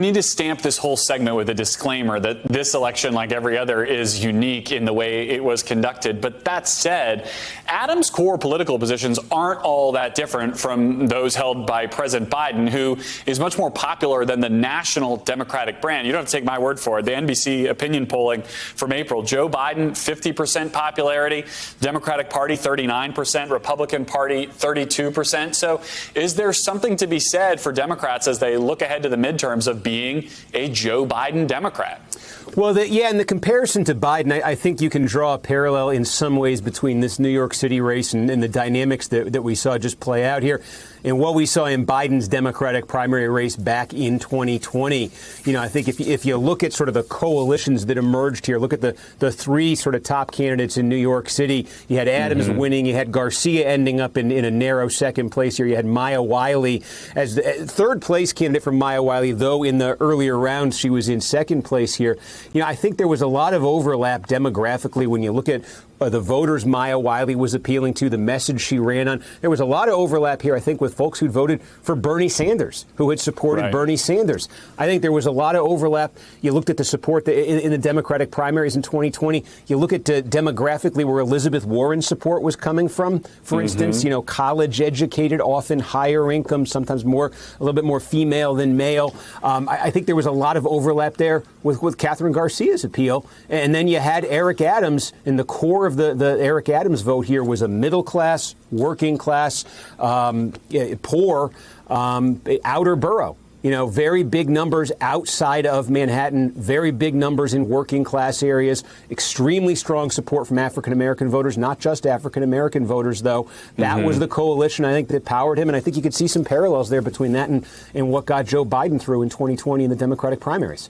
Need to stamp this whole segment with a disclaimer that this election, like every other, is unique in the way it was conducted. But that said, Adams' core political positions aren't all that different from those held by President Biden, who is much more popular than the national Democratic brand. You don't have to take my word for it. The NBC opinion polling from April, Joe Biden, 50% popularity, Democratic Party, 39%, Republican Party, 32%. So is there something to be said for Democrats as they look ahead to the midterms of being a Joe Biden Democrat? Well, in the comparison to Biden, I think you can draw a parallel in some ways between this New York City race and the dynamics that we saw just play out here and what we saw in Biden's Democratic primary race back in 2020. You know, I think if you look at sort of the coalitions that emerged here, look at the three sort of top candidates in New York City. You had Adams winning. You had Garcia ending up in a narrow second place here. You had Maya Wiley as the third place candidate for Maya Wiley, though in the earlier rounds she was in second place here. You know, I think there was a lot of overlap demographically when you look at the voters Maya Wiley was appealing to, the message she ran on. There was a lot of overlap here, I think, with folks who'd voted for Bernie Sanders, who had supported Bernie Sanders. I think there was a lot of overlap. You looked at the support in the Democratic primaries in 2020. You look at demographically where Elizabeth Warren's support was coming from. For instance, you know, college educated, often higher income, sometimes a little bit more female than male. I think there was a lot of overlap there with Catherine Garcia's appeal. And then you had Eric Adams, in the core of the Eric Adams vote here was a middle class, working class, poor, outer borough. You know, very big numbers outside of Manhattan, very big numbers in working class areas, extremely strong support from African-American voters, not just African-American voters, though. That was the coalition, I think, that powered him. And I think you could see some parallels there between that and what got Joe Biden through in 2020 in the Democratic primaries.